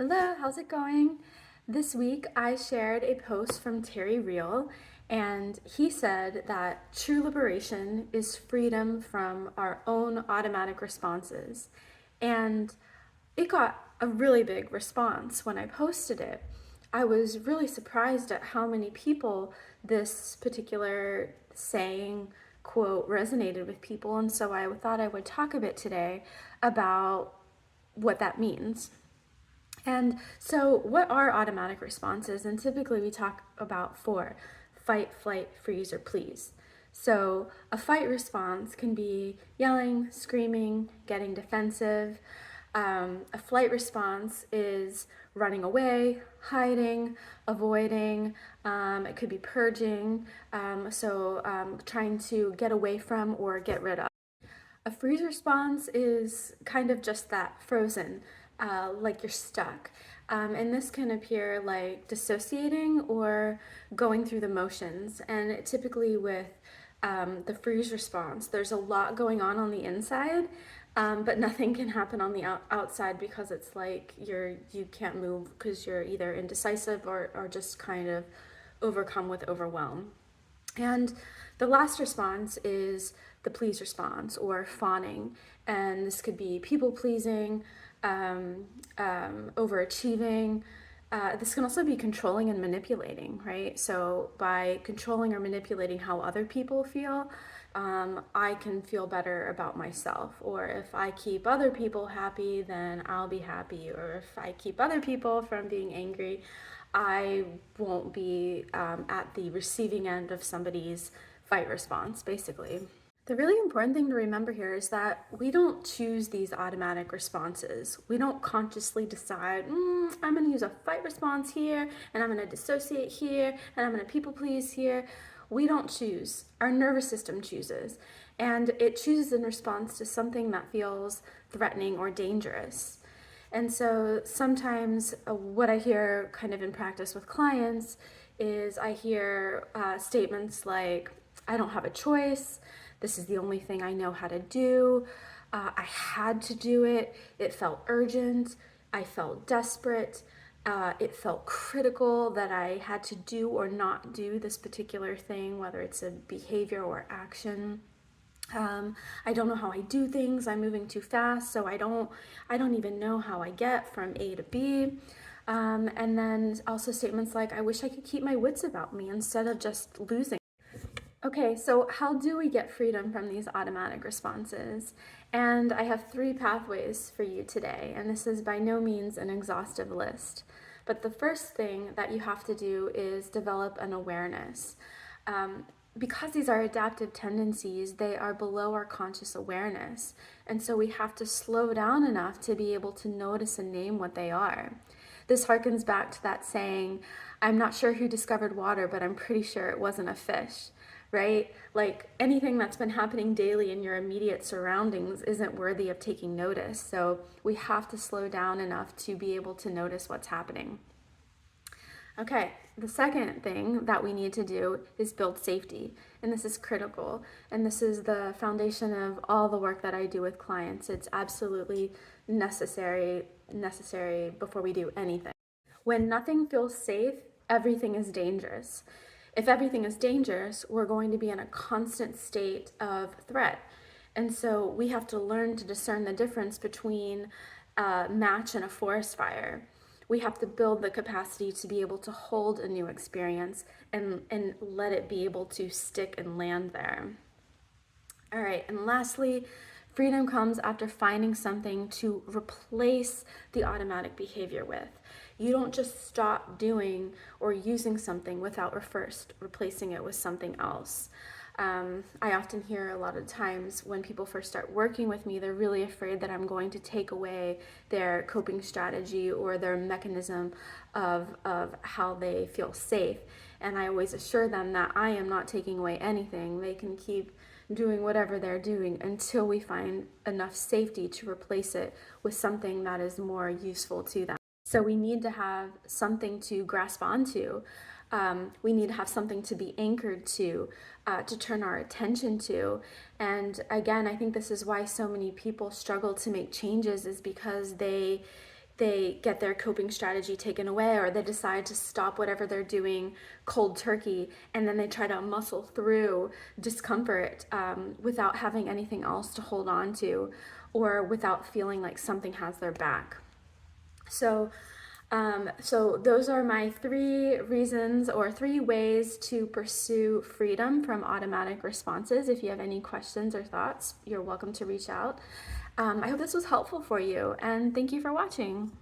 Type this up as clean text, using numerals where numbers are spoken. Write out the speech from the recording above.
Hello, how's it going? This week I shared a post from Terry Real, and he said that true liberation is freedom from our own automatic responses. And it got a really big response when I posted it. I was really surprised at how many people this particular saying, quote, resonated with people. And so I thought I would talk a bit today about what that means. And so, what are automatic responses? And typically, we talk about four: fight, flight, freeze, or please. So, a fight response can be yelling, screaming, getting defensive. A flight response is running away, hiding, avoiding. It could be purging, trying to get away from or get rid of. A freeze response is kind of just that, frozen, like you're stuck. And this can appear like dissociating or going through the motions. And typically with the freeze response, there's a lot going on the inside, but nothing can happen on the outside because it's like you can't move because you're either indecisive or just kind of overcome with overwhelm. And the last response is the please response or fawning. And this could be people pleasing, overachieving. This can also be controlling and manipulating, right? So by controlling or manipulating how other people feel, I can feel better about myself. Or if I keep other people happy, then I'll be happy. Or if I keep other people from being angry, I won't be at the receiving end of somebody's fight response, basically. The really important thing to remember here is that we don't choose these automatic responses. We don't consciously decide, I'm going to use a fight response here, and I'm going to dissociate here, and I'm going to people please here. We don't choose. Our nervous system chooses. And it chooses in response to something that feels threatening or dangerous. And so sometimes what I hear kind of in practice with clients is I hear statements like, I don't have a choice. This is the only thing I know how to do. I had to do it. It felt urgent. I felt desperate. It felt critical that I had to do or not do this particular thing, whether it's a behavior or action. I don't know how I do things. I'm moving too fast, so I don't even know how I get from A to B. And then also statements like, I wish I could keep my wits about me instead of just losing. Okay, so how do we get freedom from these automatic responses? And I have three pathways for you today, and this is by no means an exhaustive list. But the first thing that you have to do is develop an awareness. Because these are adaptive tendencies, they are below our conscious awareness. And so we have to slow down enough to be able to notice and name what they are. This harkens back to that saying, I'm not sure who discovered water, but I'm pretty sure it wasn't a fish, right? Like anything that's been happening daily in your immediate surroundings isn't worthy of taking notice. So we have to slow down enough to be able to notice what's happening. Okay, the second thing that we need to do is build safety, and this is critical, and this is the foundation of all the work that I do with clients. It's absolutely necessary before we do anything. When nothing feels safe, everything is dangerous. If everything is dangerous, we're going to be in a constant state of threat. And so we have to learn to discern the difference between a match and a forest fire. We have to build the capacity to be able to hold a new experience and let it be able to stick and land there. All right, and lastly, freedom comes after finding something to replace the automatic behavior with. You don't just stop doing or using something without first replacing it with something else. I often hear a lot of times when people first start working with me, they're really afraid that I'm going to take away their coping strategy or their mechanism of how they feel safe. And I always assure them that I am not taking away anything. They can keep doing whatever they're doing until we find enough safety to replace it with something that is more useful to them. So we need to have something to grasp onto. We need to have something to be anchored to turn our attention to. And again, I think this is why so many people struggle to make changes, is because they they get their coping strategy taken away, or they decide to stop whatever they're doing cold turkey, and then they try to muscle through discomfort without having anything else to hold on to, or without feeling like something has their back. So those are my 3 reasons or 3 ways to pursue freedom from automatic responses. If you have any questions or thoughts, you're welcome to reach out. I hope this was helpful for you, and thank you for watching.